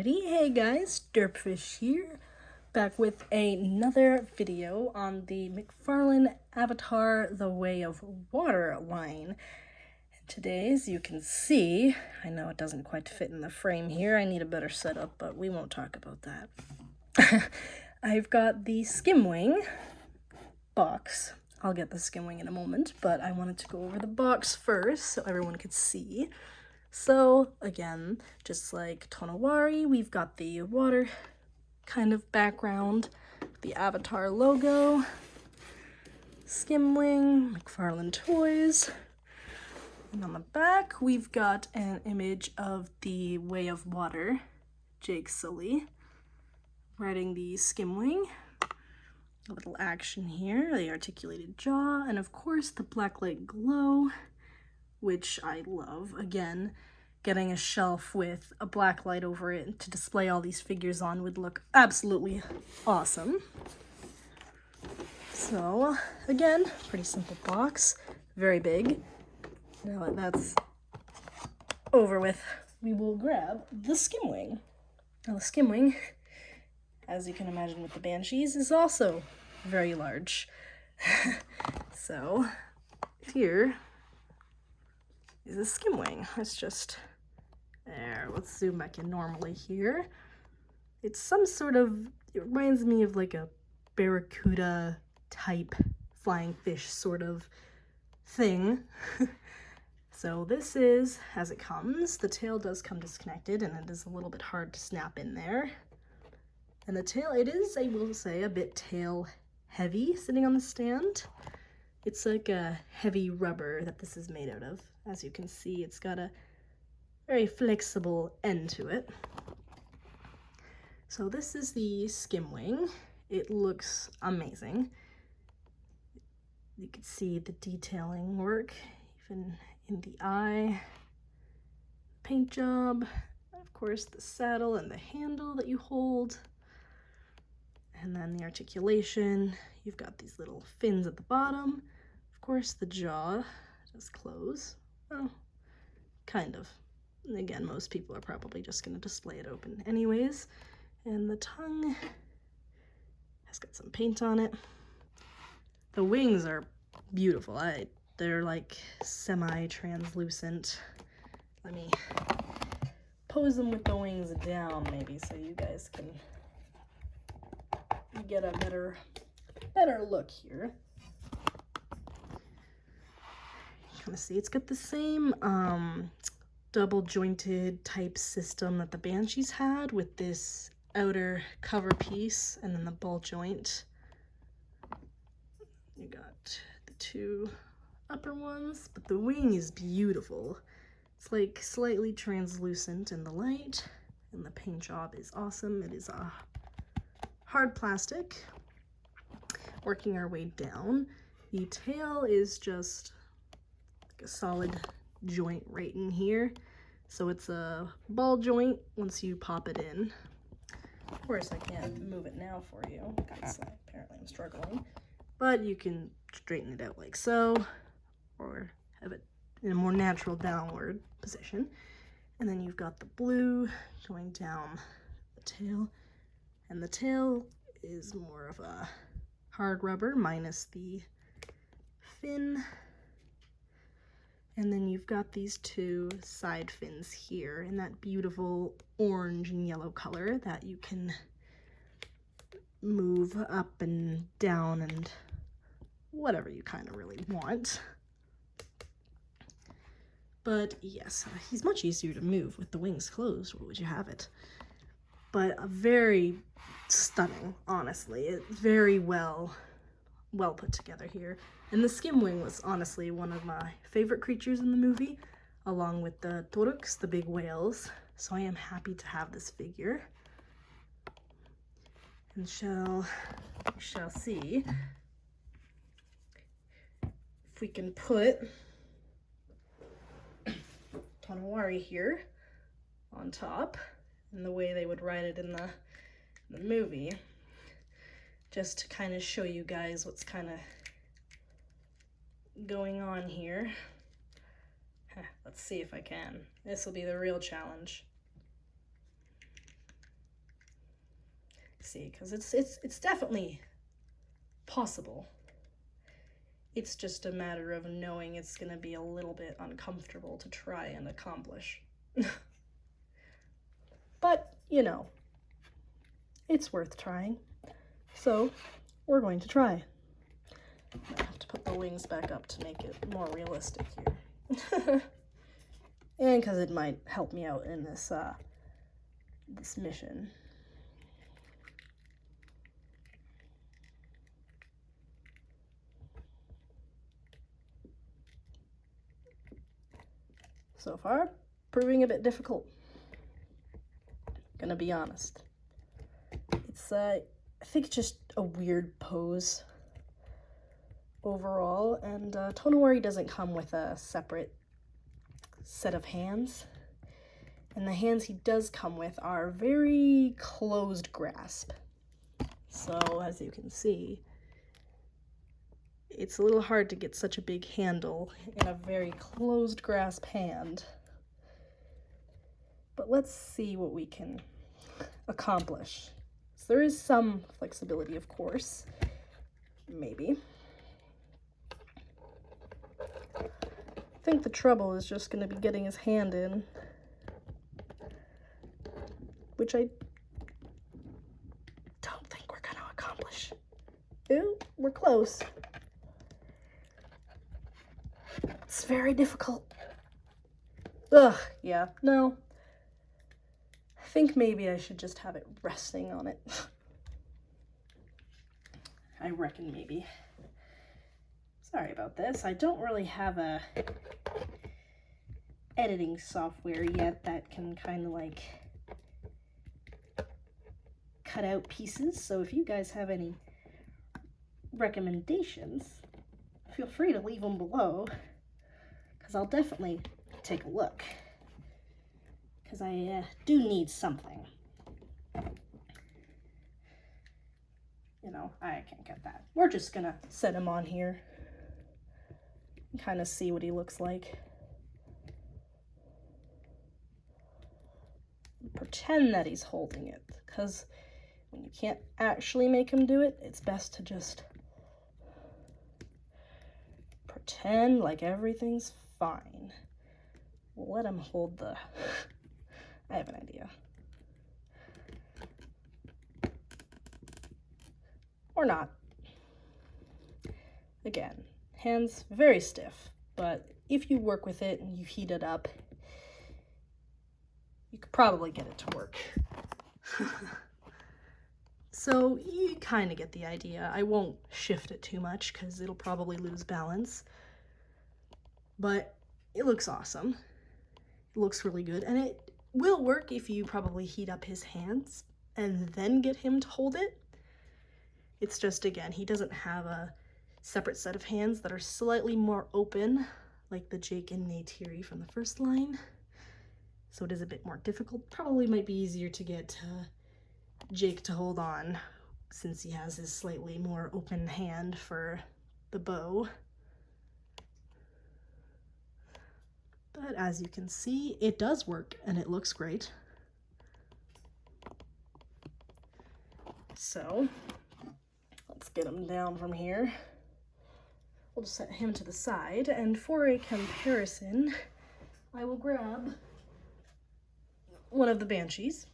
Alrighty, hey guys, Derpfish here, back with another video on the McFarlane Avatar The Way of Water line. And today, as you can see, I know it doesn't quite fit in the frame here, I need a better setup, but we won't talk about that. I've got the Skimwing box. I'll get the Skimwing in a moment, but I wanted to go over the box first so everyone could see. So again, just like Tonawari, we've got the water kind of background, the Avatar logo, Skimwing, McFarlane Toys, and on the back we've got an image of the Way of Water, Jake Sully, riding the Skimwing. A little action here, the articulated jaw, and of course the blacklight glow, which I love. Again, getting a shelf with a black light over it to display all these figures on would look absolutely awesome. So again, pretty simple box, very big. Now that that's over with, we will grab the Skimwing. Now the Skimwing, as you can imagine with the Banshees, is also very large. So here is a Skimwing. Let's just, let's zoom back in normally here. It's some sort of, it reminds me of like a barracuda type flying fish sort of thing. So this is as it comes. The tail does come disconnected and it is a little bit hard to snap in there. And the tail, it is, I will say, a bit tail heavy sitting on the stand. It's like a heavy rubber that this is made out of. As you can see, it's got a very flexible end to it. So this is the Skimwing. It looks amazing. You can see the detailing work, even in the eye, paint job, of course the saddle and the handle that you hold. And then the articulation, you've got these little fins at the bottom. Of course, the jaw does close. Well, kind of. And again, most people are probably just going to display it open anyways. And the tongue has got some paint on it. The wings are beautiful. They're like semi-translucent. Let me pose them with the wings down maybe so you guys can get a better look here. Kind of see it's got the same double jointed type system that the Banshees had, with this outer cover piece and then the ball joint. You got the two upper ones, but the wing is beautiful. It's like slightly translucent in the light, and the paint job is awesome. It is a hard plastic. Working our way down, the tail is just like a solid joint right in here. So it's a ball joint once you pop it in. Of course, I can't move it now for you because apparently I'm struggling. But you can straighten it out like so, or have it in a more natural downward position. And then you've got the blue going down the tail. And the tail is more of a hard rubber minus the fin. And then you've got these two side fins here in that beautiful orange and yellow color that you can move up and down and whatever you kind of really want. But yes, he's much easier to move with the wings closed. Where would you have it? But a very stunning, honestly. It's very well put together here. And the Skimwing was honestly one of my favorite creatures in the movie, along with the Toruks, the big whales. So I am happy to have this figure. And we shall see if we can put Tonawari here on top, in the way they would ride it in the movie, just to kind of show you guys what's kind of going on here. Let's see if I can. This will be the real challenge. see, because it's definitely possible. It's just a matter of knowing it's going to be a little bit uncomfortable to try and accomplish. But, you know, it's worth trying. So, we're going to try. I have to put the wings back up to make it more realistic here. And because it might help me out in this, this mission. So far, proving a bit difficult. Gonna be honest. It's, I think just a weird pose overall, and Tonowari doesn't come with a separate set of hands. And the hands he does come with are very closed grasp. So, as you can see, it's a little hard to get such a big handle in a very closed grasp hand. But let's see what we can accomplish. So there is some flexibility, of course. Maybe. I think the trouble is just going to be getting his hand in, which I don't think we're going to accomplish. Ooh, we're close. It's very difficult. Ugh, yeah, no. I think maybe I should just have it resting on it. I reckon maybe. Sorry about this. I don't really have a editing software yet that can kind of like cut out pieces. So if you guys have any recommendations, feel free to leave them below, because I'll definitely take a look, because I do need something. You know, I can't get that. We're just gonna set him on here and kind of see what he looks like. Pretend that he's holding it, because when you can't actually make him do it, it's best to just pretend like everything's fine. We'll let him hold the... I have an idea. Or not. Again, hands very stiff, but if you work with it and you heat it up, you could probably get it to work. So you kind of get the idea. I won't shift it too much because it'll probably lose balance, but it looks awesome. It looks really good, and it will work if you probably heat up his hands and then get him to hold it. It's just, again, he doesn't have a separate set of hands that are slightly more open, like the Jake and Neytiri from the first line. So it is a bit more difficult. Probably might be easier to get Jake to hold on, since he has his slightly more open hand for the bow. But as you can see, it does work, and it looks great. So let's get him down from here. We'll just set him to the side, and for a comparison, I will grab one of the Banshees.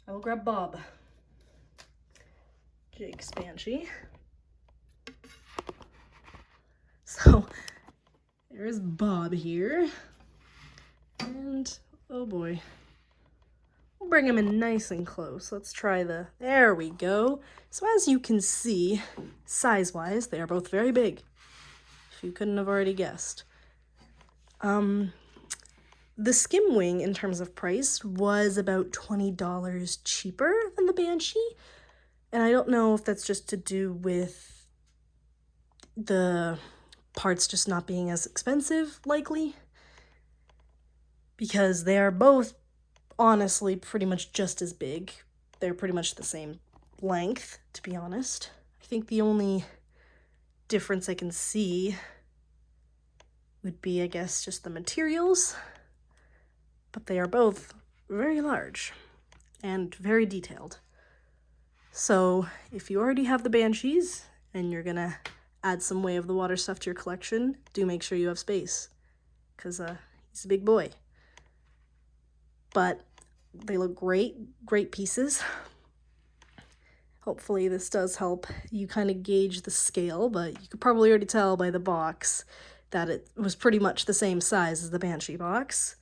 I will grab Bob, Jake's Banshee. So there's Bob here, and oh boy, we'll bring him in nice and close. Let's try there we go. So as you can see, size-wise, they are both very big, if you couldn't have already guessed. The Skimwing, in terms of price, was about $20 cheaper than the Banshee, and I don't know if that's just to do with the parts just not being as expensive, likely, because they are both honestly pretty much just as big. They're pretty much the same length, to be honest. I think the only difference I can see would be, I guess, just the materials. But they are both very large and very detailed. So if you already have the Banshees and you're gonna add some Way of the Water stuff to your collection, do make sure you have space, because he's a big boy. But they look great, great pieces. Hopefully this does help you kind of gauge the scale, but you could probably already tell by the box that it was pretty much the same size as the Banshee box.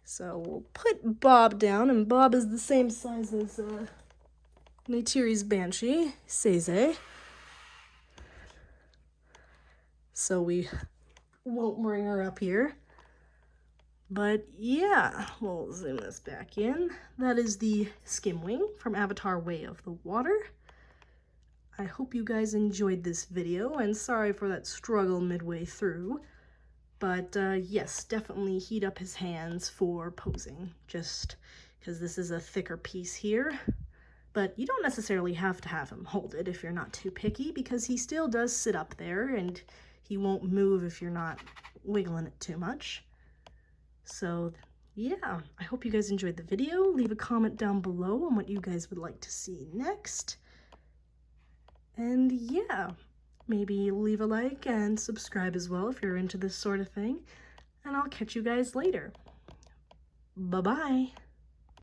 So we'll put Bob down, and Bob is the same size as Neytiri's Banshee, Seize. So we won't bring her up here. But yeah, we'll zoom this back in. That is the Skimwing from Avatar Way of the Water. I hope you guys enjoyed this video, and sorry for that struggle midway through. But yes, definitely heat up his hands for posing, just because this is a thicker piece here. But you don't necessarily have to have him hold it if you're not too picky, because he still does sit up there, and he won't move if you're not wiggling it too much. So yeah, I hope you guys enjoyed the video. Leave a comment down below on what you guys would like to see next. And yeah, maybe leave a like and subscribe as well if you're into this sort of thing. And I'll catch you guys later. Bye-bye.